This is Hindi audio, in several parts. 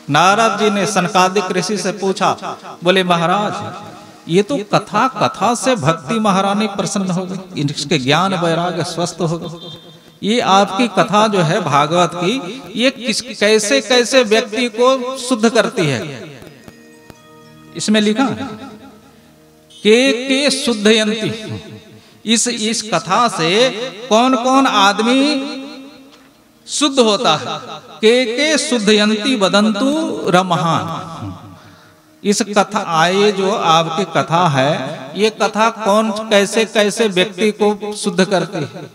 नारद जी ने सनकादिक ऋषि से पूछा, बोले महाराज ये तो कथा कथा से भक्ति महारानी प्रसन्न हो गई, इसके ज्ञान वैराग्य स्वस्थ हो गए। ये आपकी कथा जो है भागवत की, ये कैसे कैसे व्यक्ति को शुद्ध करती है। इसमें लिखा है के शुद्धयंती, इस कथा से कौन कौन आदमी शुद्ध होता है। के शुद्धयंती वदंतु रमहान। इस कथा आए जो आपकी कथा है, ये कथा कौन कैसे कैसे व्यक्ति को शुद्ध करती है।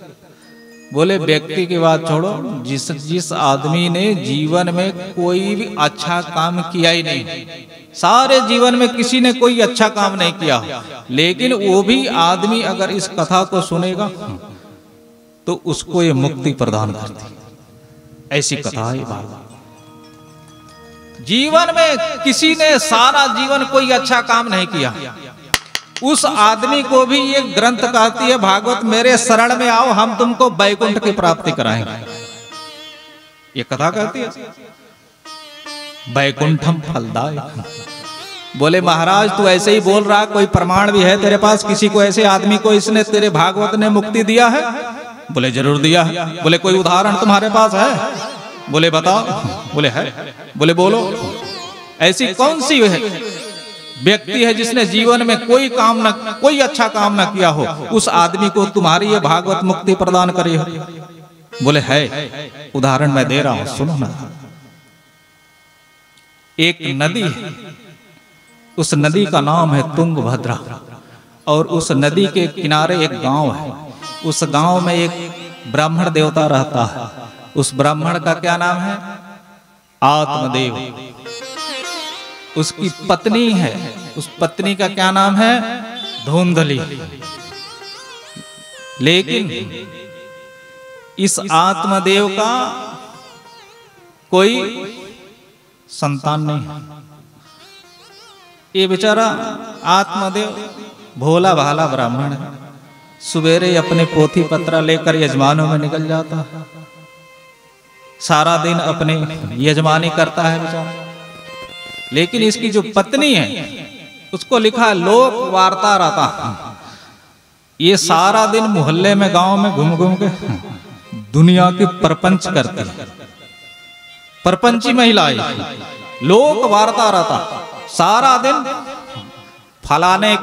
बोले व्यक्ति की बात छोड़ो, जिस आदमी ने जीवन में कोई भी अच्छा काम किया ही नहीं, सारे जीवन में किसी ने कोई अच्छा काम नहीं किया, लेकिन वो भी आदमी अगर इस कथा को सुनेगा तो उसको ये मुक्ति प्रदान करती, ऐसी कथा है भागवत। जीवन में किसी ने सारा जीवन कोई अच्छा काम नहीं किया, उस आदमी को भी ये ग्रंथ कहती है भागवत, मेरे शरण में आओ, हम तुमको वैकुंठ की प्राप्ति कराएंगे। ये कथा कहती है वैकुंठम फलदाय। बोले महाराज तू ऐसे ही बोल रहा, कोई प्रमाण भी है तेरे पास, किसी को ऐसे आदमी को इसने तेरे भागवत ने मुक्ति दिया है? बोले जरूर दिया है। बोले कोई उदाहरण तुम्हारे पास है? बोले बताओ। बोले है। बोले बोलो, ऐसी कौन सी व्यक्ति है जिसने जीवन में कोई अच्छा काम न किया हो, उस आदमी को तुम्हारी ये भागवत मुक्ति प्रदान करी हो? बोले है, उदाहरण मैं दे रहा हूं, सुनो ना। एक नदी है, उस नदी का नाम है तुंगभद्रा, और उस नदी के किनारे एक गांव है। उस गांव में एक ब्राह्मण देवता रहता है। उस ब्राह्मण का क्या नाम है? आत्मदेव। उसकी पत्नी है, उस पत्नी का क्या नाम है? धुंधली। लेकिन इस आत्मदेव का कोई संतान नहीं है। ये बेचारा आत्मदेव भोला भाला ब्राह्मण है, सवेरे अपने पोथी पत्रा लेकर यजमानों में निकल जाता है, सारा दिन अपने यजमानी करता है बेचारा। लेकिन इसकी जो पत्नी है उसको लिखा लोक वार्ता रहता, ये सारा दिन मोहल्ले में गांव में घूम घूम के दुनिया की परपंच करती है, परपंची महिला, लोक वार्ता रहता, सारा दिन फलाने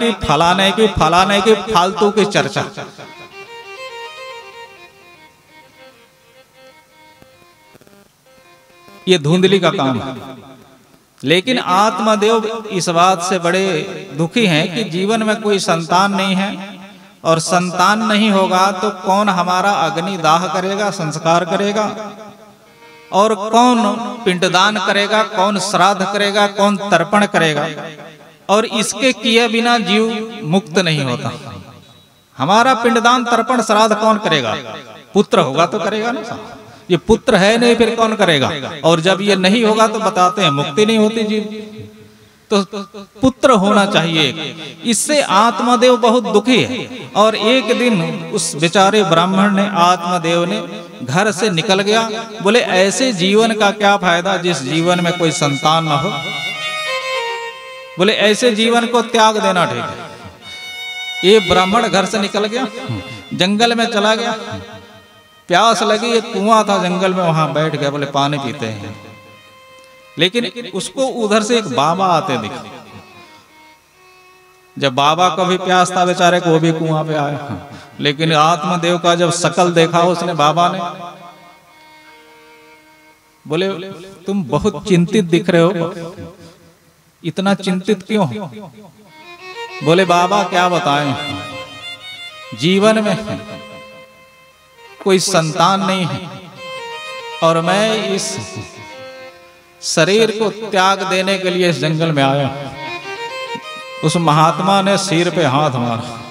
की फालतू की चर्चा। ये धुंधली का काम है। लेकिन आत्मदेव इस बात से बड़े दुखी हैं कि जीवन में कोई संतान नहीं है, और संतान नहीं होगा तो कौन हमारा अग्नि दाह करेगा, संस्कार करेगा, और कौन पिंडदान करेगा, कौन श्राद्ध करेगा, कौन तर्पण करेगा। और इसके किए बिना जीव मुक्त नहीं होता। हमारा पिंडदान तर्पण श्राद्ध कौन करेगा? पुत्र होगा तो करेगा ना। ये पुत्र है नहीं, फिर कौन करेगा? और जब ये नहीं होगा तो बताते हैं मुक्ति नहीं होती जीव। तो पुत्र होना चाहिए। इससे आत्मदेव बहुत दुखी है। और एक दिन उस बेचारे ब्राह्मण ने, आत्मदेव ने घर से निकल गया। बोले ऐसे जीवन का क्या फायदा जिस जीवन में कोई संतान न हो। बोले ऐसे जीवन को त्याग देना ठीक है। ये ब्राह्मण घर से निकल गया, जंगल में चला गया, प्यास लगी, एक कुआं था जंगल में, वहां बैठ गया। बोले पानी पीते हैं। लेकिन उसको उधर से एक बाबा आते दिखे। जब बाबा को भी प्यास था बेचारे को, वो भी कुआं पे आया। लेकिन आत्मदेव का जब शकल देखा उसने, बाबा ने, बोले तुम बहुत चिंतित दिख रहे हो, इतना चिंतित क्यों? बोले बाबा क्या बताएं, जीवन में कोई संतान नहीं है, और मैं इस शरीर को त्याग देने के लिए इस जंगल में आया। उस महात्मा ने सिर पे हाथ मारा।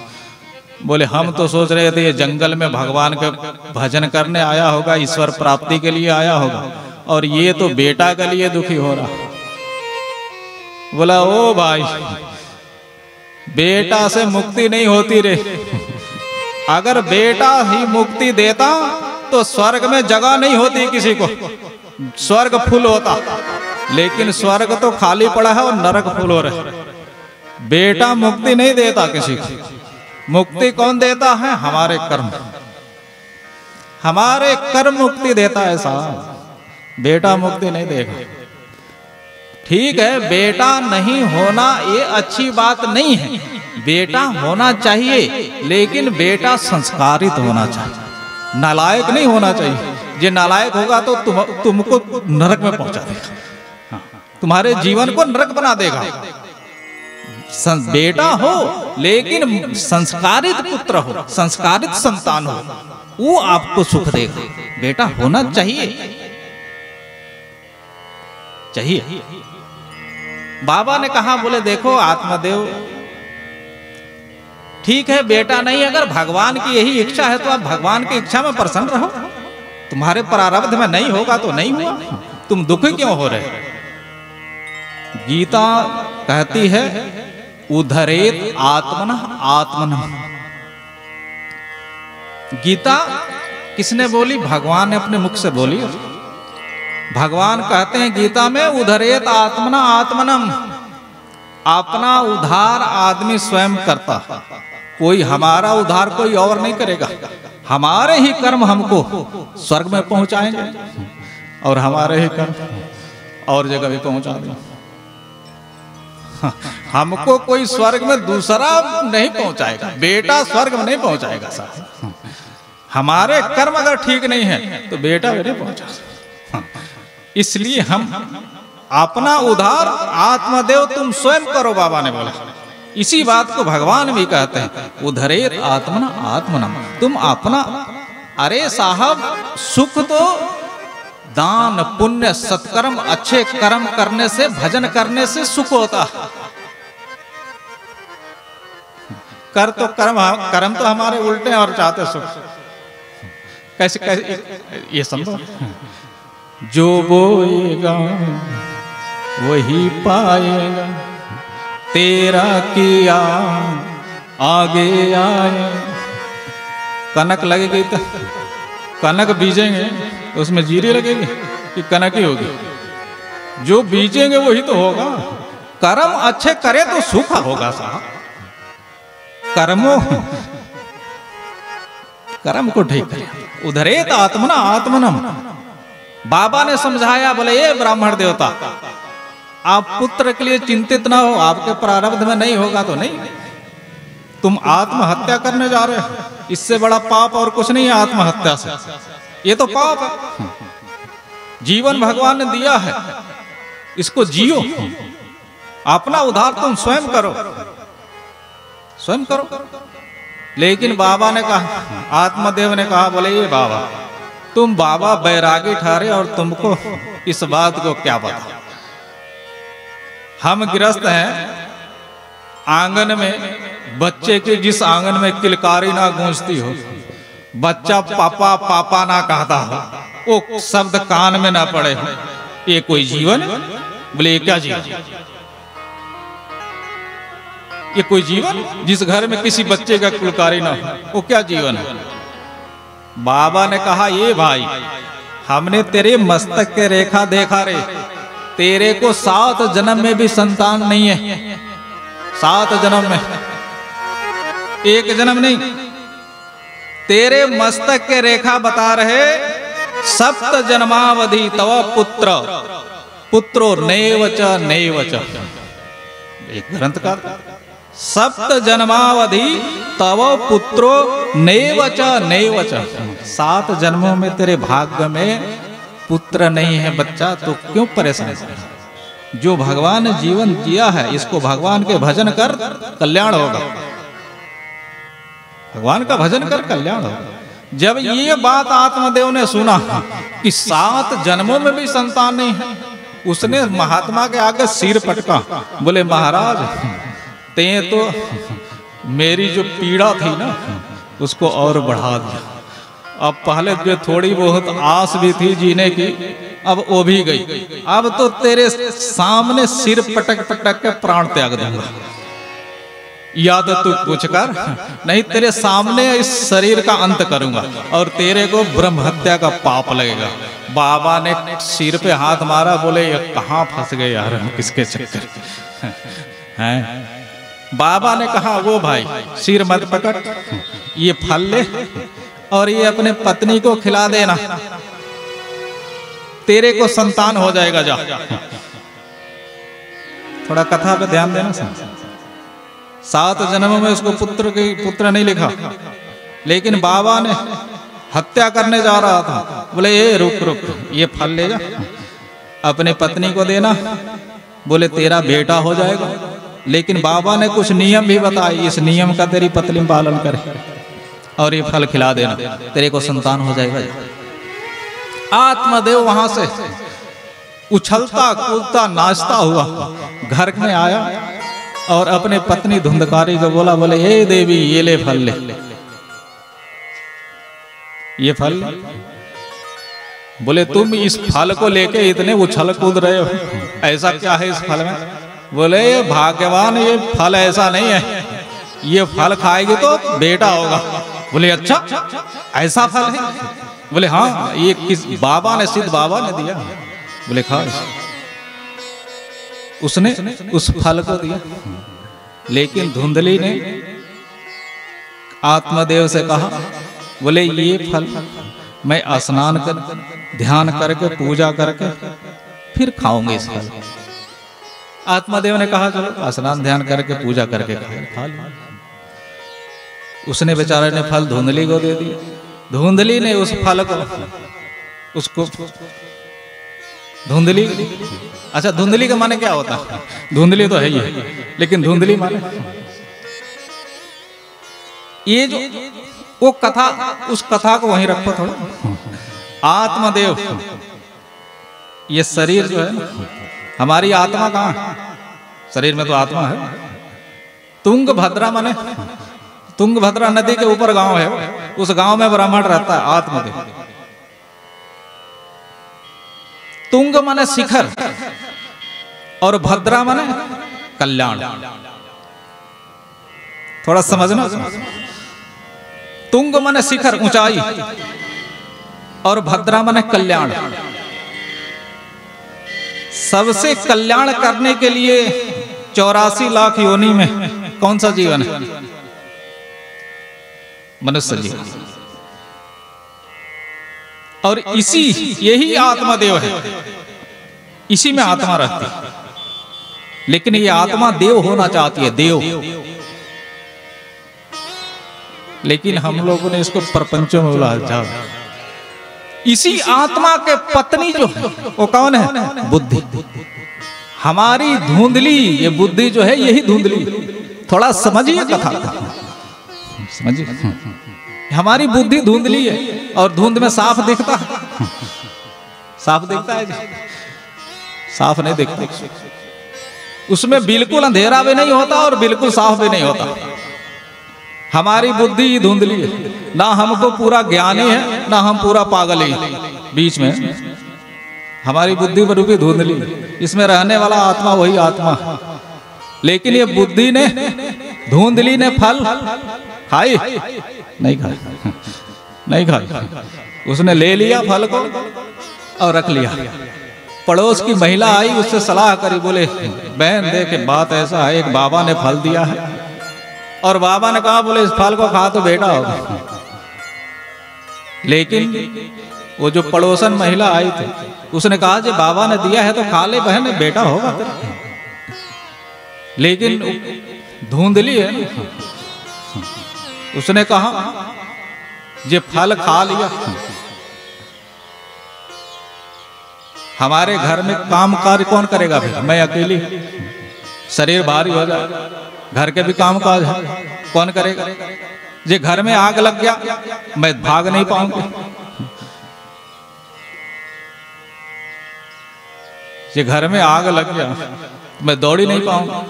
बोले हम तो सोच रहे थे ये जंगल में भगवान के भजन करने आया होगा, ईश्वर प्राप्ति के लिए आया होगा, और ये तो बेटा के लिए दुखी हो रहा। बोला ओ भाई, बेटा से मुक्ति नहीं होती रे। अगर बेटा ही मुक्ति देता तो स्वर्ग में जगह नहीं होती किसी को, स्वर्ग फुल होता। लेकिन स्वर्ग तो खाली पड़ा है और नरक फुल हो रहा है। बेटा मुक्ति नहीं देता किसी को, मुक्ति कौन देता है? हमारे कर्म, हमारे कर्म मुक्ति देता है साहब, बेटा मुक्ति नहीं देगा। ठीक है, बेटा नहीं होना ये अच्छी बात नहीं है, बेटा होना चाहिए, लेकिन बेटा संस्कारित होना चाहिए, नालायक नहीं होना चाहिए। ये नालायक होगा तो तुमको नरक में पहुंचा देगा, तुम्हारे जीवन को नरक बना देगा। बेटा हो लेकिन संस्कारित पुत्र हो, संस्कारित संतान हो, वो आपको सुख देगा। बेटा होना चाहिए, चाहिए। बाबा ने कहा, बोले देखो आत्मदेव, ठीक है बेटा नहीं, अगर भगवान की यही इच्छा है तो आप भगवान की इच्छा में प्रसन्न रहो, तुम्हारे प्रारब्ध में नहीं होगा तो नहीं हुआ, तुम दुखी क्यों हो रहे? गीता कहती है उधरेत आत्मनः आत्मनम्। गीता किसने बोली? भगवान ने अपने मुख से बोली। भगवान कहते हैं गीता में, उधरेत आत्मना आत्मनम्, अपना उद्धार आदमी स्वयं करता, कोई हमारा उद्धार कोई और नहीं करेगा। हमारे ही कर्म हमको स्वर्ग में पहुंचाएंगे और हमारे ही कर्म और जगह भी पहुंचा देंगे। हमको कोई स्वर्ग में दूसरा नहीं पहुंचाएगा, बेटा स्वर्ग में नहीं पहुंचाएगा साहब। हमारे कर्म अगर ठीक नहीं है तो बेटा भी नहीं पहुंचा। इसलिए हम अपना उद्धार आत्मदेव तुम स्वयं करो, बाबा ने बोला। इसी बात को भगवान भी कहते हैं, उधरेत आत्मना आत्मनम्, तुम अपना। अरे साहब, सुख तो दान पुण्य सत्कर्म अच्छे कर्म करने से, भजन करने से सुख होता है। कर तो कर्म तो हमारे उल्टे और चाहते सुख। कैसे कैसे ये संभव? जो बोएगा वही पाएगा, तेरा किया आगे आए। कनक लगेगी तो कनक बीजेंगे तो उसमें जीरी लगेगी कि कनक ही होगी? जो बीजेंगे वही तो होगा। कर्म अच्छे करे तो सुख होगा साहब। कर्म को ठीक करे। उधरेत आत्मना आत्मनम्। बाबा ने समझाया, बोले ये ब्राह्मण देवता, आप पुत्र के लिए चिंतित ना हो, आपके प्रारब्ध में नहीं होगा तो नहीं। तुम आत्महत्या करने जा रहे हो, इससे बड़ा पाप और कुछ नहीं है आत्महत्या से। ये तो पाप है। जीवन भगवान ने दिया है, इसको जियो। अपना उद्धार तुम स्वयं करो, स्वयं करो। लेकिन बाबा ने कहा, आत्मदेव ने कहा, बोले ये बाबा, तुम बाबा बैरागी ठहरे और तुमको इस बात को क्या पता? हम गृहस्थ हैं, आंगन में बच्चे के जिस आंगन में किलकारी ना गूंजती हो, बच्चा पापा पापा ना कहता हो, वो शब्द कान में ना पड़े हो, ये कोई जीवन है? बोले ये क्या जीवन? ये कोई जीवन? जिस घर में किसी बच्चे का किलकारी ना हो, वो क्या जीवन है? बाबा ने कहा, ये भाई, हमने तेरे मस्तक के रेखा देखा रे, तेरे को 7 जन्म में भी संतान नहीं है। 7 जन्म में, एक जन्म नहीं। तेरे मस्तक के रेखा बता रहे, 7 जन्मावधि तव पुत्र पुत्रो नैवच नैवच। एक ग्रंथकार, 7 जन्मावधि तव पुत्रो नैवच नैवच। 7 जन्मों में तेरे भाग्य में पुत्र नहीं है बच्चा, तो क्यों परेशान है? जो भगवान ने जीवन दिया है, इसको भगवान के भजन कर, कल्याण होगा। भगवान का भजन कर, कल्याण होगा। जब ये बात आत्मदेव ने सुना कि 7 जन्मों में भी संतान नहीं है, उसने महात्मा के आगे सिर पटका, बोले महाराज, ते तो मेरी जो पीड़ा थी ना, उसको और बढ़ा दिया। अब पहले जो थोड़ी बहुत आस भी थी जीने की, अब वो भी गई। अब तो तेरे सामने सिर पटक पटक के प्राण त्याग दूंगा। याद तू कुछ कर, नहीं तेरे सामने इस शरीर का अंत करूंगा और तेरे को ब्रह्म हत्या का पाप लगेगा। बाबा ने सिर पे हाथ मारा, बोले ये कहाँ फंस गए यार हम, किसके चक्कर हैं। बाबा ने कहा वो भाई सिर मत पकड़, ये फल ले और ये अपने पत्नी को खिला देना, तेरे को संतान हो जाएगा, जा। थोड़ा कथा पे ध्यान देना। 7 जन्म में उसको पुत्र नहीं लिखा, लेकिन बाबा ने हत्या करने जा रहा था, बोले ये रुक रुक, ये फल ले जा, अपने पत्नी को देना, बोले तेरा बेटा हो जाएगा। लेकिन बाबा ने कुछ नियम भी बताए, इस नियम का तेरी पत्नी पालन करे और ये फल खिला देना, तेरे को संतान हो जाएगा। आत्मदेव वहां से उछलता कूदता नाचता हुआ घर में आया और अपने पत्नी धुंधकारी को बोला, बोले हे देवी ये ले फल ले, ये फल। बोले तुम इस फल को लेके इतने उछल कूद रहे हो, ऐसा क्या है इस फल में? बोले भाग्यवान, ये फल ऐसा नहीं है, ये फल खाएगी तो बेटा होगा। बोले अच्छा ऐसा फल है? बोले हाँ, ये किस बाबा ने, सिद्ध बाबा ने दिया। बोले खा। उसने उस फल को दिया, लेकिन धुंधली ने आत्मदेव से कहा, बोले ये फल मैं स्नान कर, ध्यान करके, पूजा करके फिर खाऊंगी इस फल। आत्मदेव ने कहा चलो स्नान ध्यान करके पूजा करके खा लिया। उसने बेचारे ने फल धुंधली को दे दिया। धुंधली ने उस फल को उसको धुंधली, अच्छा धुंधली का माने क्या होता है? धुंधली तो है ही है, लेकिन धुंधली माने ये जो वो कथा, उस कथा को वहीं रखो थोड़ा। आत्मदेव, ये शरीर जो है, हमारी आत्मा कहाँ है? शरीर में तो आत्मा है। तुंगभद्रा माने, तुंगभद्रा नदी के ऊपर गांव है, उस गांव में ब्राह्मण रहता है आत्मदेव। तुंग माने शिखर और भद्रा माने कल्याण। थोड़ा समझना। तुंग माने शिखर, ऊंचाई, और भद्रा माने कल्याण। सबसे कल्याण करने के लिए 84 लाख योनि में कौन सा जीवन है? मनुष्य जीवन। और इसी, यही आत्मदेव है, इसी में आत्मा रहती है। लेकिन ये आत्मा देव होना चाहती है, देव। लेकिन हम लोगों ने इसको प्रपंचों में उलझा। इसी आत्मा के पत्नी जो है वो कौन है? बुद्धि। हमारी धुंधली, ये बुद्धि जो है यही धुंधली। थोड़ा समझिए कथा, समझिए। हमारी बुद्धि धुंधली है और धुंध में साफ दिखता है? साफ दिखता है जी? साफ नहीं दिखता। उसमें बिल्कुल अंधेरा भी नहीं होता और बिल्कुल साफ भी नहीं होता। हमारी बुद्धि धुंधली है, ना हमको पूरा ज्ञानी है ना हम पूरा पागल ही, बीच में हमारी बुद्धि रूपी धुंधली। इसमें रहने वाला आत्मा वही आत्मा है। लेकिन ये बुद्धि ने, धुंधली ने फल खाई नहीं? खाई नहीं खाई। उसने ले लिया फल को और रख लिया। पड़ोस की महिला आई, उससे सलाह करी, बोले बहन देख बात ऐसा है, एक बाबा ने फल दिया है और बाबा ने कहा बोले इस फल को खा तो बेटा होगा। लेकिन वो जो पड़ोसन महिला आई थी उसने कहा जी बाबा ने दिया है तो खा ले बहन, बेटा होगा तेरा। लेकिन धुंधली है, उसने कहा ये फल खा लिया, हमारे घर में काम कार्य कौन करेगा? फिर मैं अकेली, शरीर भारी हो जाएगा, घर के भी काम काज है, कौन करेगा? जे घर में आग लग गया मैं भाग नहीं पाऊंगी, जे घर में आग लग गया मैं दौड़ ही नहीं पाऊंगा।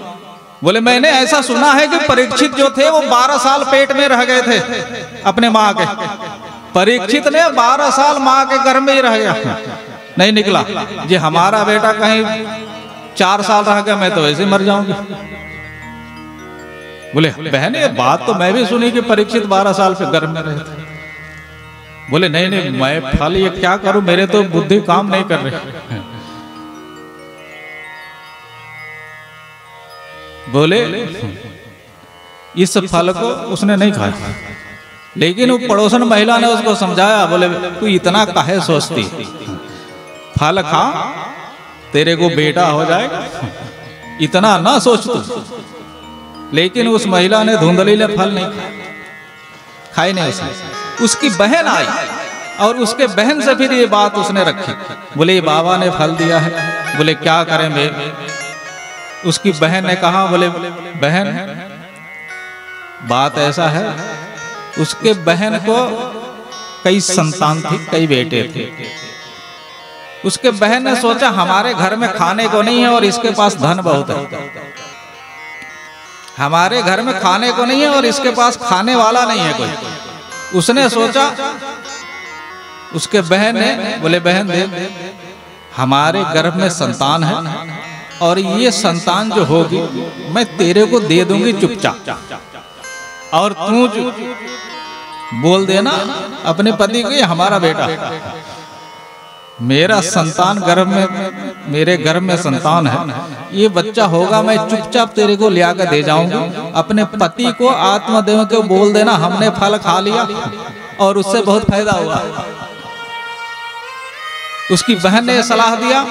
बोले मैंने ऐसा सुना है कि परीक्षित जो थे वो 12 साल पेट में रह गए थे अपने माँ के। परीक्षित ने 12 साल माँ के गर्भ में ही रह गया, नहीं निकला। जी हमारा बेटा कहीं 4 साल रह गया, मैं तो वैसे मर जाऊंगी। बोले बहन ये बात तो मैं भी सुनी कि परीक्षित 12 साल पे गर्भ में रहे थे। बोले नहीं नहीं, मैं फल ये क्या करूं, मेरे तो बुद्धि काम नहीं कर रही। बोले इस फल को उसने नहीं खाया, लेकिन वो पड़ोसन महिला ने उसको समझाया, बोले तू इतना काहे सोचती, फल खा तेरे को बेटा हो जाएगा, इतना ना सोच तू। लेकिन उस महिला ने, धुंधली ने फल नहीं खाए नहीं उसने। उसकी बहन आई और उसके बहन से फिर ये बात उसने रखी, बोले बाबा ने फल दिया है, बोले क्या करें मैं। उसकी बहन ने कहा, बोले बहन बात ऐसा है, उसके बहन को कई संतान थी, कई बेटे थे। उसके बहन ने सोचा हमारे घर में खाने को नहीं है और इसके पास धन बहुत है, हमारे घर में खाने को नहीं है और इसके पास खाने वाला नहीं है कोई। उसने सोचा, उसके बहन ने, बोले बहन दे, हमारे गर्भ में संतान है और ये संतान जो होगी मैं तेरे को दे दूंगी चुपचाप, और तू बोल देना अपने पति को ये हमारा बेटा, मेरा संतान गर्भ में, मेरे गर्भ में संतान है, ये बच्चा होगा, मैं चुपचाप तेरे को लिया कर दे जाऊंगी। अपने पति को, आत्मदेव को बोल देना हमने फल खा लिया और उससे बहुत फायदा हुआ। उसकी बहन ने सलाह दिया,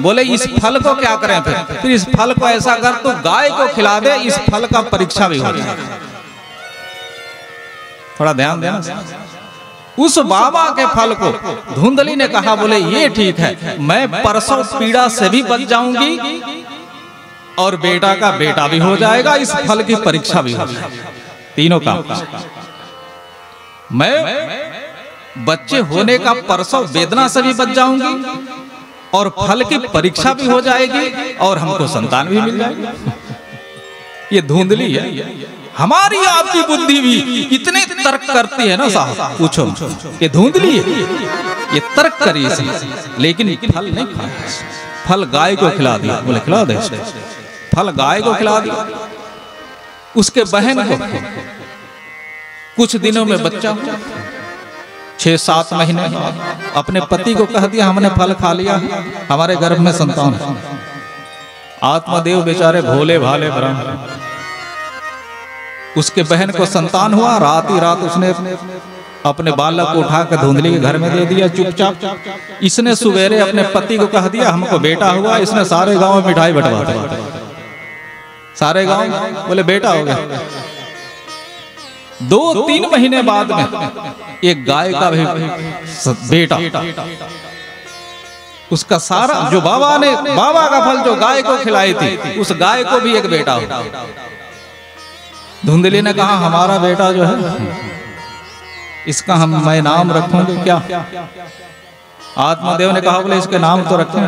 बोले इस फल को क्या करें, फिर इस फल को ऐसा कर तू गाय को खिला दे, इस फल का परीक्षा भी हो जाए। थोड़ा ध्यान देना। उस बाबा के फल को धुंधली ने कहा, बोले ये ठीक है, मैं परसों पीड़ा से भी बच जाऊंगी और बेटा का बेटा भी हो जाएगा, इस फल की परीक्षा भी हो जाएगी, तीनों काम। मैं बच्चे होने का परसों वेदना से भी बच जाऊंगी और फल की परीक्षा भी हो जाएगी और हमको संतान भी मिल जाएगी। ये धुंधली है। हमारी आपकी बुद्धि भी इतने तर्क करती है ना साहब, पूछो, ये धुंधली है, ये तर्क करी इसने, लेकिन फल नहीं खाया। फल गाय को खिला दिया, बोले खिला दे, फल गाय को खिला दिया। उसके बहन को कुछ दिनों में बच्चा हुआ, 6-7 महीने बाद अपने पति को कह दिया हमने फल खा लिया, हमारे गर्भ में संतान है। आत्मदेव बेचारे भोले भाले ब्रह्म, उसके बहन को संतान हुआ। रात ही रात उसने अपने बालक को उठाकर धुंधली के घर में दे दिया चुपचाप। इसने सवेरे अपने पति को कह दिया हमको बेटा हुआ। इसने सारे गांव में मिठाई बंटवा दी, सारे गांव बोले बेटा हो गया। 2-3 महीने बाद में एक गाय का भी बेटा, उसका सारा जो बाबा का फल जो गाय को खिलाई थी, उस गाय को भी एक बेटा हुआ। धुंधली ने कहा हमारा बेटा जो है इसका मैं नाम रखूंगी क्या? आत्मदेव ने कहा बोले इसके नाम तो रखें।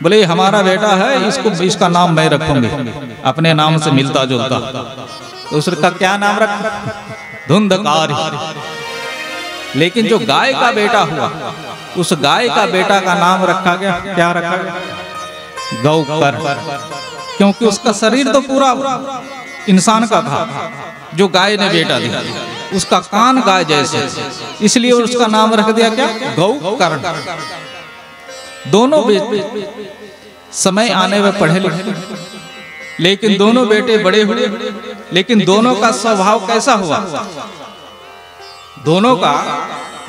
बोले हमारा बेटा है, इसका नाम मैं रखूंगी, अपने नाम से मिलता जुलता। तो उसका क्या नाम रखा? धुंधकारी। लेकिन जो गाय का बेटा हुआ, उस गाय का बेटा का नाम रखा गया, क्या रखा गया? गौकर, क्योंकि उसका शरीर तो पूरा इंसान का था जो गाय ने बेटा दिया, उसका कान गाय जैसे, इसलिए उसका नाम रख दिया क्या? गौकर्ण। दोनों बेटे समय आने में पढ़े लिखे, लेकिन दोनों बेटे बड़े हुए, लेकिन दोनों का स्वभाव कैसा हुआ? दोनों का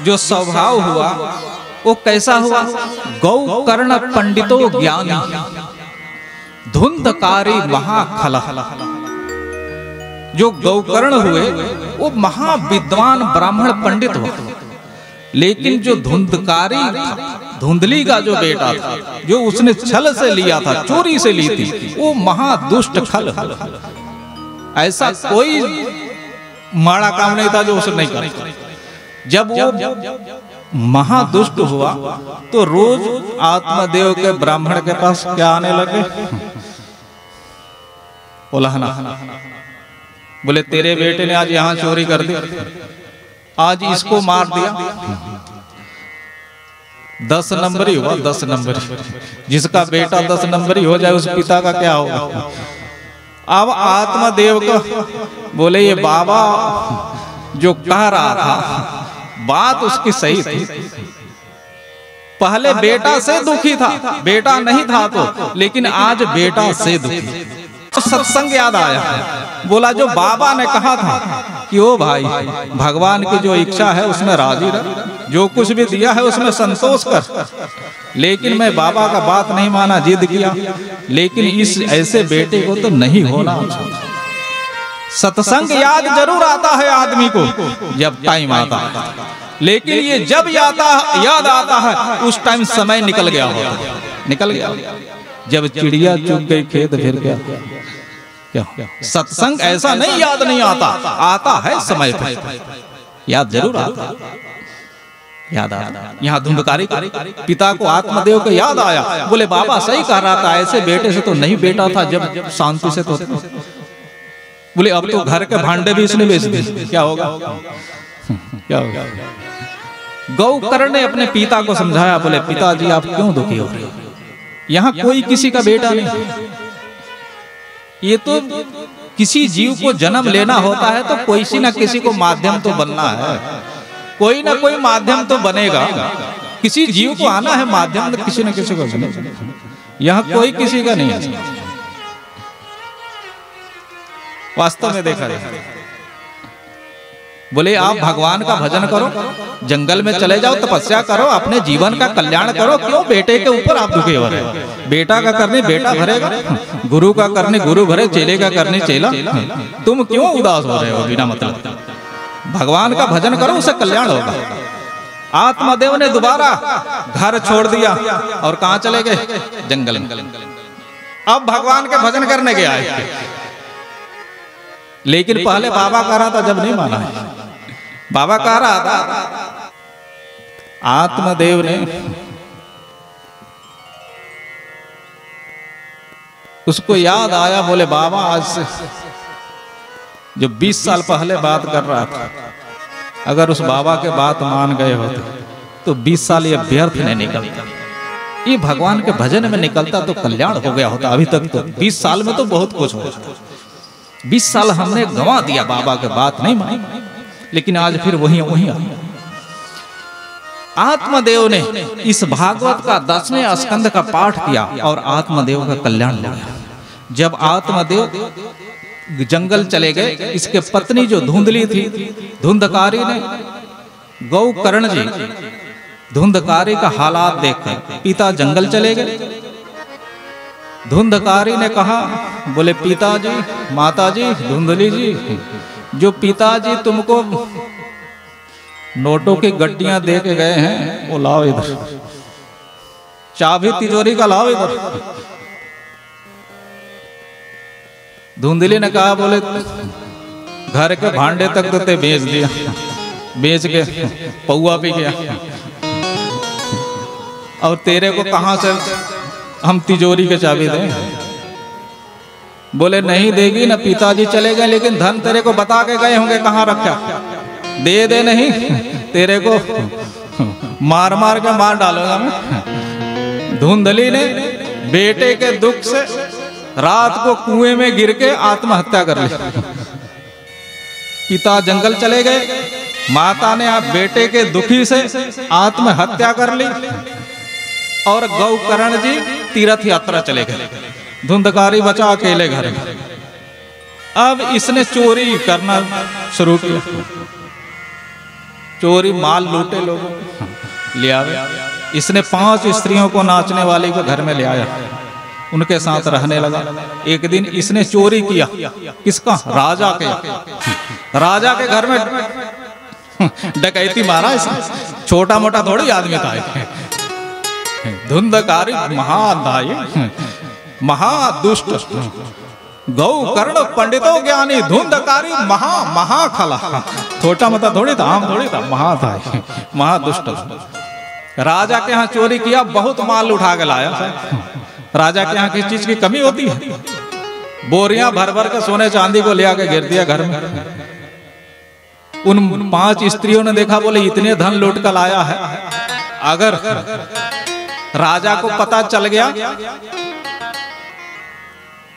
जो स्वभाव हुआ वो कैसा हुआ? गौकर्ण पंडितो ज्ञानी, धुंधकारी महाखला। जो गौकर्ण हुए वो महाविद्वान ब्राह्मण पंडित हुआ, लेकिन जो धुंधकारी धुंधली का जो बेटा था, जो उसने छल से लिया था, चोरी से ली थी, वो महादुष्ट खल। ऐसा कोई माड़ा काम नहीं था जो उसने नहीं करा। जब वो महादुष्ट हुआ तो रोज आत्मदेव के ब्राह्मण के पास क्या आने लगे? उलाहना। बोले तेरे बेटे ने आज यहाँ चोरी कर दी, आज इसको मार दिया। 10 नंबरी हुआ, 10 नंबरी। जिसका बेटा 10 नंबरी हो जाए उस पिता का क्या होगा? अब आत्मदेव को बोले ये बाबा जो कह रहा था बात उसकी सही थी। पहले बेटा से दुखी था, बेटा नहीं था तो, लेकिन आज बेटा से दुखी। तो सत्संग याद आया, बोला जो बाबा ने कहा था कि ओ भाई, भगवान की जो इच्छा है उसमें राजी रह, जो कुछ भी दिया है उसमें संतोष कर। लेकिन मैं बाबा का बात नहीं माना, जिद किया, लेकिन इस ऐसे बेटे को तो नहीं होना। सत्संग याद जरूर आता है आदमी को जब टाइम आता है, लेकिन ये जब याद आता है उस टाइम समय निकल गया होता, निकल गया। जब चिड़िया चुग गई खेत फिर क्या? सत्संग ऐसा नहीं याद नहीं आता, आता है समय पे, याद जरूर आता, याद आता। यहाँ धुंधकारी पिता को आत्मदेव को याद आया, बोले बाबा सही कह रहा था, ऐसे बेटे से तो नहीं बेटा था जब शांति से तो। बोले अब तो घर के भांडे भी इसने बेच दिए, क्या होगा? क्या होगा? गौकर्ण ने अपने पिता को समझाया, बोले पिताजी आप क्यों दुखी हो रहे हो? यहाँ कोई किसी का बेटा नहीं, ये तो किसी जीव को जन्म लेना होता है तो किसी न किसी को माध्यम तो बनना है, कोई ना कोई माध्यम तो बनेगा। किसी जीव को आना है माध्यम, तो किसी न किसी को बनेगा। यहाँ कोई किसी का नहीं है वास्तव में देखा जाए। बोले आप भगवान का भजन करो, जंगल में चले जाओ, तपस्या करो, अपने जीवन का कल्याण करो, क्यों बेटे के ऊपर आप दुखी हो रहे हो? बेटा का करने बेटा भरेगा, गुरु का करने गुरु भरे, चेले का करने चेला। तुम क्यों उदास हो रहे हो बिना मतलब? भगवान का भजन करो, उससे कल्याण होगा। आत्मदेव ने दोबारा घर छोड़ दिया और कहाँ चले गए? जंगल में। अब भगवान के भजन करने के आए, लेकिन पहले बाबा कह रहा था, जब नहीं माना है। बाबा कह रहा था, आत्मदेव ने उसको याद आया, बोले बाबा आज से जो 20 साल पहले बात कर रहा था, अगर उस बाबा के बात मान गए होते तो 20 साल ये व्यर्थ नहीं निकलता, ये भगवान के भजन में निकलता तो कल्याण हो गया होता। अभी तक तो 20 साल में तो बहुत कुछ हो जाता, 20 साल हमने गंवा दिया, बाबा के बात नहीं मानी, लेकिन आज फिर वही आ। आत्मदेव ने इस भागवत का 10वें स्कंद का पाठ किया और आत्मदेव का कल्याण हो गया। जब आत्मदेव जंगल चले गए, इसके पत्नी जो धुंधली थी, धुंधकारी ने गौकर्ण जी धुंधकारी का हालात देखकर पिता जंगल चले गए। धुंधकारी ने कहा, बोले पिताजी, माताजी, धुंधली जी, जो पिताजी तुमको नोटों की गड्डियां दे के गए हैं वो लाओ इधर, चाबी तिजोरी का लाओ इधर। धुंधली ने कहा, बोले घर के भांडे तक तो ते बेच दिया, बेच के पौआ पी गया, और तेरे को कहां से हम तिजोरी के चाबी दें? बोले नहीं देगी ना, पिताजी चले गए, लेकिन धन तेरे को बता के गए होंगे कहाँ रखा, दे नहीं, तेरे को मार मार के मार डालूंगा मैं। धुंधली ने बेटे के दुख से रात को कुएं में गिर के आत्महत्या कर ली। पिता जंगल चले गए, माता ने आप बेटे के दुखी से आत्महत्या कर ली, और गौकर्ण जी तीर्थ यात्रा चले गए, धुंधकारी बचा अकेले घर में। अब इसने चोरी करना शुरू किया, चोरी माल लूटे लोगों ले आवे। इसने 5 स्त्रियों को नाचने वाली को घर में ले आया, उनके साथ रहने लगा। एक दिन इसने चोरी किया, किसका? राजा के घर में डकैती मारा इसने। छोटा मोटा थोड़ी आदमी था, धुंधकारी महादायी महादुष्ट गौकर्ण पंडितों ज्ञानी, धुंधकारी महाखला। छोटा मोटा थोड़ी था, आम थोड़ी था, महा था, महादुष्ट। राजा के यहाँ चोरी किया, बहुत माल उठा के लाया। राजा के यहाँ किस चीज की कमी होती है? बोरियां भर भर के सोने चांदी को ले आके गिर दिया घर में। उन 5 स्त्रियों ने देखा, बोले इतने धन लूट कर लाया है, अगर राजा को पता चल गया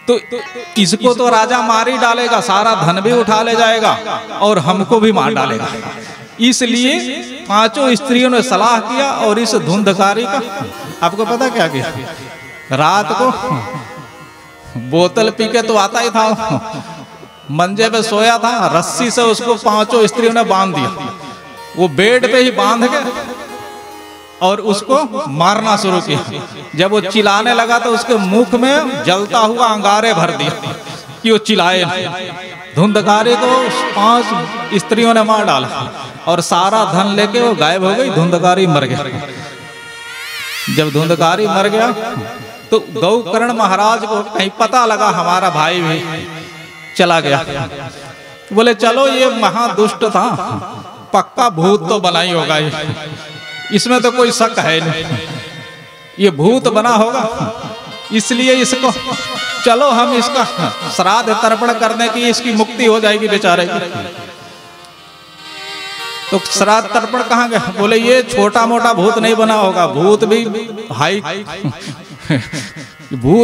तो इसको तो राजा मार ही डालेगा, सारा धन भी उठा ले जाएगा और हमको भी मार डालेगा। इसलिए पांचों स्त्रियों ने सलाह किया और इस धुंधकारी का, आपको पता क्या किया, रात को बोतल पी के तो आता ही था, मंजे पे सोया था, रस्सी से उसको पांचों स्त्रियों ने बांध दिया, वो बेड पे ही बांध के और उसको मारना शुरू किया। जब वो चिल्लाने लगा तो उसके मुख में जलता हुआ अंगारे भर दिया कि वो चिल्लाए नहीं। धुंधकारी को 5 स्त्रियों ने मार डाला और सारा धन लेके वो गायब हो गई, धुंधकारी मर गया। जब धुंधकारी मर गया तो गौकर्ण महाराज को कहीं पता लगा हमारा भाई भी चला गया। बोले चलो ये महादुष्ट था, पक्का भूत तो बना ही होगा, इसमें तो कोई शक है नहीं, ये भूत बना होगा, इसलिए इसको चलो हम इसका श्राद्ध तर्पण करने की इसकी मुक्ति हो जाएगी बेचारे की। तो श्राद्ध तर्पण कहाँ गया? बोले ये छोटा मोटा भूत नहीं बना होगा, भूत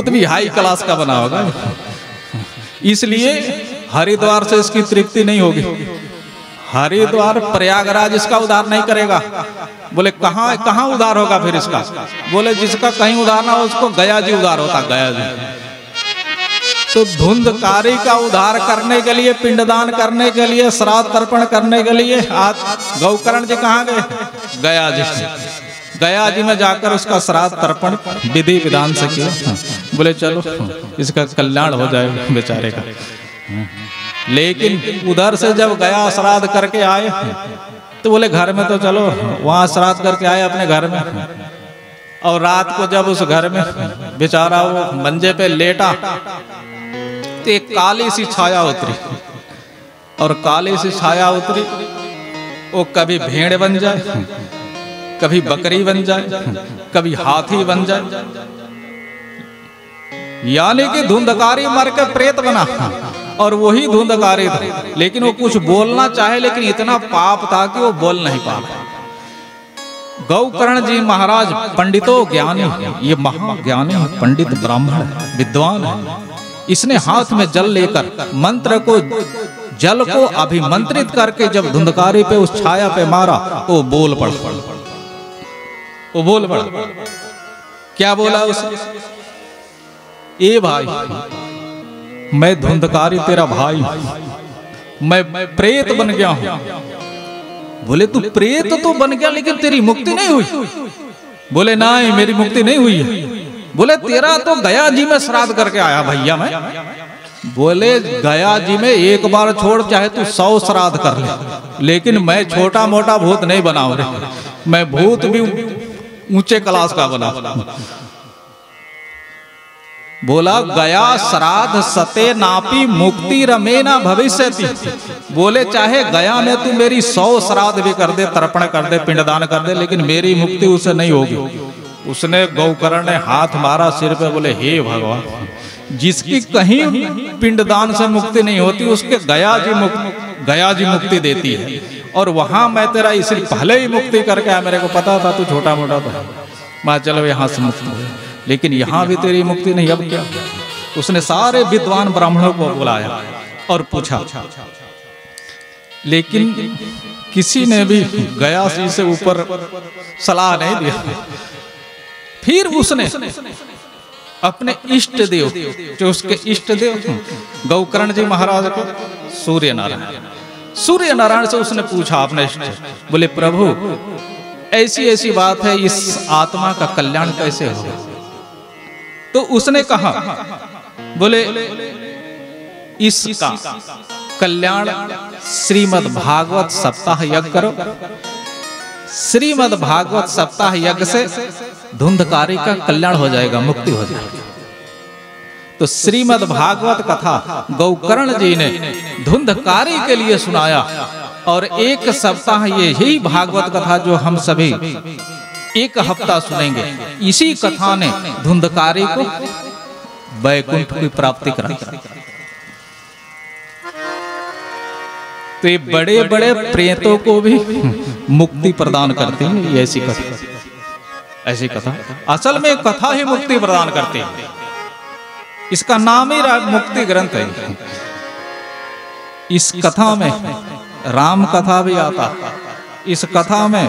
भी हाई क्लास का बना होगा, इसलिए हरिद्वार से इसकी तृप्ति नहीं होगी, हरिद्वार प्रयागराज इसका उद्धार नहीं करेगा। बोले कहाँ उद्धार होगा फिर इसका? बोले जिसका कहीं उद्धार ना हो उसको गया जी उद्धार होता, गया जी। तो धुंधकारी का उद्धार करने के लिए, पिंडदान करने के लिए, श्राद्ध तर्पण करने के लिए आज गौकर्ण जी कहाँ गए? गया जी। गया जी में जाकर उसका श्राद्ध तर्पण विधि विधान से किया। बोले चलो इसका कल्याण हो जाएगा बेचारे का। लेकिन उधर से जब गया श्राद्ध करके आए तो बोले घर में तो चलो, वहां श्राद्ध करके आए अपने घर में, और रात को जब उस घर में बेचारा वो मंजे पे लेटा तो एक काली सी छाया उतरी, और काली सी छाया उतरी, वो कभी भेड़ बन जाए, कभी बकरी बन जाए, कभी हाथी बन जाए, यानी कि धुंधकारी मर के प्रेत बना, और वही धुंधकारी था। लेकिन वो कुछ बोलना चाहे, लेकिन इतना पाप था कि वो बोल नहीं पा रहा। गौकर्ण जी महाराज पंडितों ज्ञानी, ये महाज्ञानी पंडित ब्राह्मण विद्वान है। इसने हाथ में जल लेकर मंत्र को, जल को अभिमंत्रित करके जब धुंधकारी पे उस छाया पे मारा तो वो बोल पड़ा। वो बोल पड़ा, क्या बोला उसने? ए भाई, मैं धुंधकारी तेरा भाई, मैं प्रेत बन गया हूं। बोले तू प्रेत तो बन गया लेकिन तेरी मुक्ति नहीं हुई। बोले नहीं, मेरी मुक्ति नहीं हुई है। बोले तेरा तो गया जी में श्राद्ध करके आया भैया मैं। बोले गया जी में एक बार छोड़, चाहे तू 100 श्राद्ध कर ले, लेकिन मैं छोटा मोटा भूत नहीं बनाऊं रे, मैं भूत भी ऊंचे क्लास का बना। बोला गया श्राद्ध सते नापी मुक्ति रमेना भविष्यति। बोले चाहे गया में तू मेरी 100 श्राद्ध भी कर दे, तर्पण कर दे, पिंडदान कर दे, लेकिन मेरी मुक्ति उससे नहीं होगी। उसने गौकर्ण ने हाथ मारा सिर पे, बोले हे भगवान, जिसकी कहीं पिंडदान से मुक्ति नहीं होती उसके गया जी मुक्ति देती है, और वहां मैं तेरा इसलिए पहले ही मुक्ति करके आया, मेरे को पता था तू छोटा मोटा था, मैं चलो यहाँ से मुक्त हो, लेकिन यहाँ भी तेरी मुक्ति नहीं, अब क्या? उसने सारे विद्वान ब्राह्मणों को बुलाया और पूछा, लेकिन किसी ने भी गया जी से ऊपर सलाह नहीं दिया। फिर उसने अपने इष्ट देव, जो उसके इष्ट देव गौकर्ण जी महाराज को, सूर्य नारायण से उसने पूछा अपने इष्ट। बोले प्रभु ऐसी बात है, इस आत्मा का कल्याण कैसे होगा? तो उसने कहा, बोले इसका कल्याण श्रीमद् भागवत सप्ताह यज्ञ करो। श्रीमद् भागवत सप्ताह यज्ञ से धुंधकारी का कल्याण हो जाएगा, मुक्ति हो जाएगी। तो श्रीमद् भागवत कथा गौकर्ण जी ने धुंधकारी के लिए सुनाया, और एक सप्ताह यही भागवत कथा जो हम सभी 1 हफ्ता सुनेंगे, इसी कथा ने धुंधकारी को वैकुंठ की प्राप्ति कराई। तो ये बड़े बड़े प्रेतों को भी मुक्ति प्रदान करती है ऐसी कथा। असल में कथा ही मुक्ति प्रदान करती है, इसका नाम ही मुक्ति ग्रंथ है। इस कथा में राम कथा भी आता, इस कथा में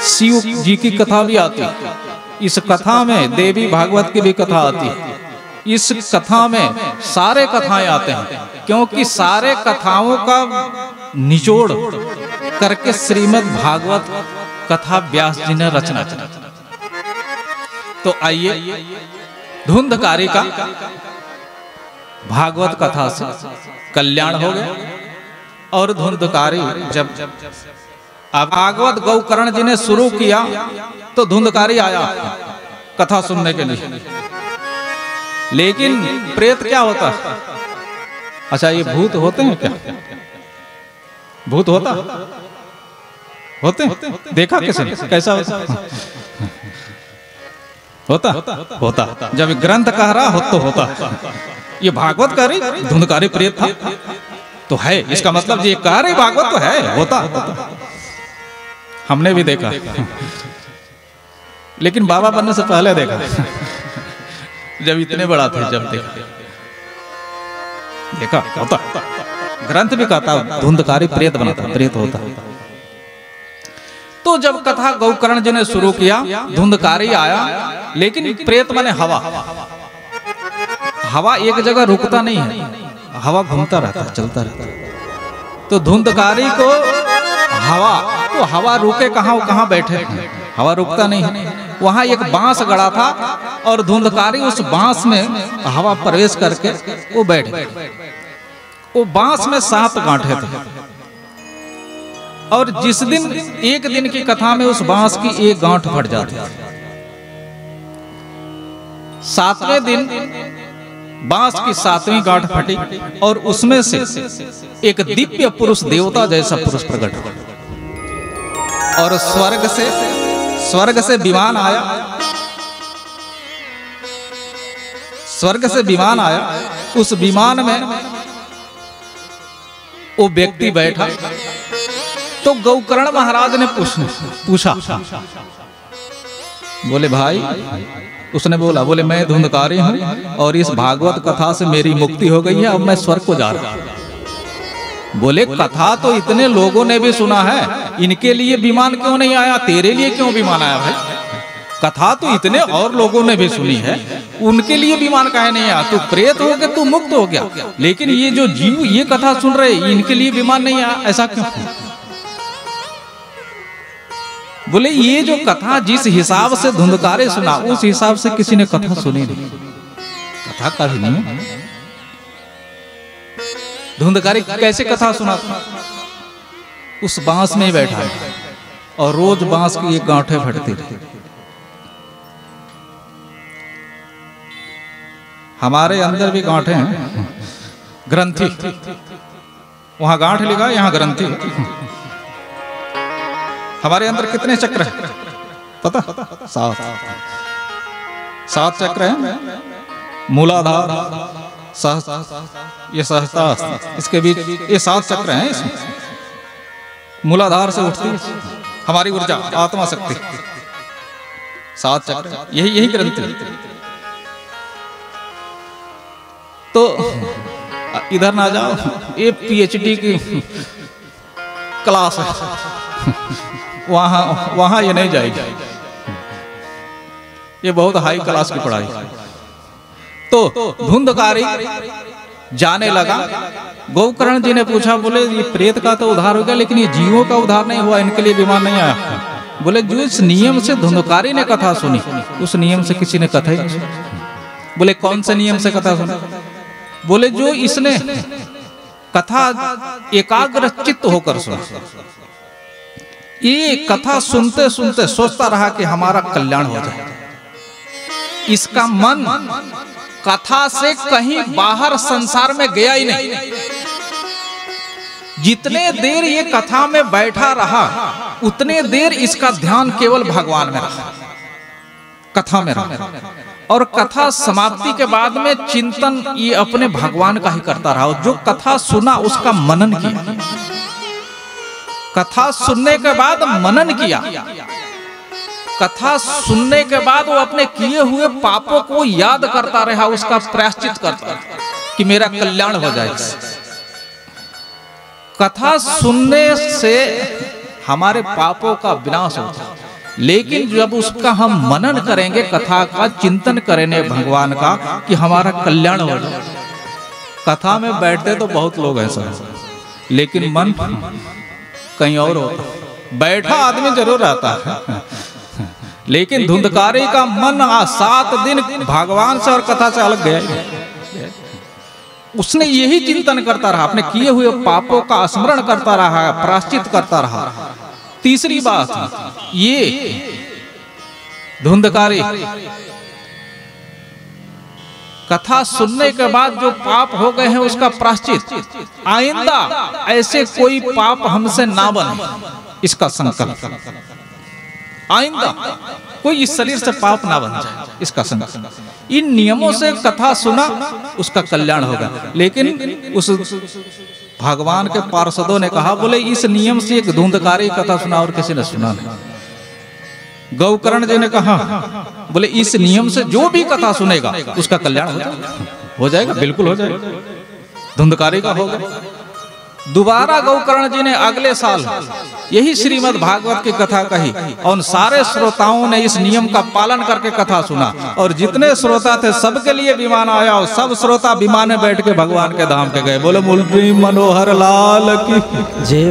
शिव जी की कथा भी आती है, इस कथा में देवी भागवत की भी कथा आती है, इस कथा में सारे कथाएं आते हैं, क्योंकि सारे कथाओं का निचोड़ करके श्रीमद् भागवत कथा व्यास जी ने रचना की। तो आइए धुंधकारी का भागवत कथा से कल्याण हो गया। और धुंधकारी जब भागवत गौकर्ण जी ने शुरू किया तो धुंधकारी आया कथा सुनने के लिए। लेकिन प्रेत क्या होता है? अच्छा, ये भूत होते हैं क्या? भूत होता होते हैं? देखा किसने? कैसा होता होता जब ग्रंथ कह रहा हो तो होता। ये भागवत कह रही धुंधकारी प्रेत था तो है, इसका मतलब ये कह रही भागवत तो है, होता। हमने भी देखा, लेकिन बाबा बनने से पहले देखा, जब इतने बड़ा थे जब देखा होता। ग्रंथ भी कहता धुंधकारी प्रेत बनाता, प्रेत होता। तो जब कथा गौकर्ण जी ने शुरू किया, धुंधकारी आया, लेकिन प्रेत माने हवा। हवा एक जगह रुकता नहीं है, हवा घूमता रहता है, चलता रहता है। तो धुंधकारी को हवा, तो हवा रुके कहाँ, कहाँ बैठे, हवा रुकता नहीं है। वहां एक बांस गड़ा था और धुंधकारी उस बांस में हवा प्रवेश करके वो बैठ गए। वो बांस में 7 गांठे थे और जिस दिन एक दिन की कथा में उस बांस की एक गांठ फट जाती, 7वें दिन बांस की 7वीं गांठ फटी और उसमें से एक दिव्य पुरुष, देवता जैसा पुरुष प्रकट हुआ और स्वर्ग से विमान आया। स्वर्ग से विमान आया, उस विमान में वो व्यक्ति बैठा। तो गौकर्ण महाराज ने पूछा, बोले भाई, उसने बोले मैं धुंधकारी हूं और इस भागवत कथा से मेरी मुक्ति हो गई है, अब मैं स्वर्ग को जा रहा हूं। बोले कथा तो इतने लोगों ने भी सुना है, इनके लिए विमान क्यों नहीं आया? तेरे लिए क्यों विमान आया भाई? कथा तो इतने और लोगों ने भी सुनी है, उनके लिए विमान काहे नहीं आया? तू प्रेत हो गया, तू मुक्त हो गया, लेकिन ये जो जीव ये कथा सुन रहे, इनके लिए विमान नहीं आया, ऐसा क्यों? बोले ये जो कथा जिस हिसाब से धुंधकारी सुना, उस हिसाब से किसी ने कथा सुनी नहीं। कथा का भी नहीं, धुंधकारी कैसे कथा सुना? उस बांस में बैठा और रोज बांस की एक गांठें फटती रही। हमारे अंदर भी गांठें हैं, ग्रंथि, वहां गांठ लिखा, यहां ग्रंथि। हमारे अंदर कितने चक्र हैं पता? 7 चक्र हैं। मूलाधार, ये सहस्त्रार, इसके बीच ये 7 चक्र हैं। इसमें मूलाधार से उठती है हमारी ऊर्जा, आत्मा शक्ति। 7 चक्र, यही ग्रंथि। तो इधर ना जाओ, ये PhD की क्लास है, वहां ये नहीं जाएगी, ये बहुत हाई क्लास की पढ़ाई। तो धुंधकारी जाने लगा। गौकर्ण जी ने पूछा, बोले ये प्रेत का तो उद्धार हो गया, लेकिन ये जीवों का उद्धार नहीं हुआ, इनके लिए विमान नहीं आया। बोले जो इस नियम से धुंधकारी ने कथा सुनी, उस नियम से किसी ने कथा ही नहीं सुनी। बोले कौन से नियम से कथा सुनी? बोले जो इसने कथा एकाग्र चित्त होकर सुना, ये कथा सुनते सुनते सोचता रहा कि हमारा कल्याण हो जाए। इसका मन कथा से कहीं बाहर संसार में गया ही नहीं। जितने देर ये कथा में बैठा रहा, उतने देर इसका ध्यान केवल भगवान में रहा, कथा में रहा। और कथा समाप्ति के बाद में चिंतन ये अपने भगवान का ही करता रहा। जो कथा सुना उसका मनन किया, कथा सुनने के बाद मनन किया, कथा सुनने के बाद वो अपने किए हुए पापों को याद करता रहा, उसका प्रायश्चित करता कि मेरा कल्याण हो जाए। कथा सुनने से हमारे पापों का विनाश होता है। लेकिन जब उसका हम मनन करेंगे, कथा का चिंतन करेंगे भगवान का, कि हमारा कल्याण हो जाए। कथा में बैठते तो बहुत लोग ऐसा है, लेकिन मन कहीं और होता है। बैठा आदमी जरूर रहता है, लेकिन धुंधकारी का मन 7 दिन भगवान से और कथा से अलग गया। उसने यही चिंतन करता रहा, अपने किए हुए पापों का स्मरण करता रहा, प्रायश्चित करता रहा। तीसरी बात, ये धुंधकारी कथा सुनने के बाद जो पाप हो गए हैं उसका प्रायश्चित, आइंदा ऐसे कोई पाप हमसे ना बने, इसका संकल्प। आइंदा कोई इस शरीर से पाप ना बन जाए, इसका संकल्प। इन नियमों से कथा सुना, उसका कल्याण होगा। लेकिन उस भगवान के पार्षदों ने कहा, बोले इस नियम से एक धुंधकारी कथा सुना और किसी ने सुना नहीं। गौकर्ण जी ने कहा, बोले इस नियम से जो भी कथा सुनेगा उसका कल्याण हो जाएगा, बिल्कुल हो जाएगा, धुंधकारी का होगा। दोबारा गौकर्ण जी ने अगले साल यही श्रीमद् भागवत की कथा कही, और सारे श्रोताओं ने इस नियम का पालन करके कथा सुना, और जितने श्रोता थे सबके लिए विमान आया, और सब श्रोता विमान में बैठ के भगवान के धाम के गए। बोले मुरली मनोहर लाल की जय।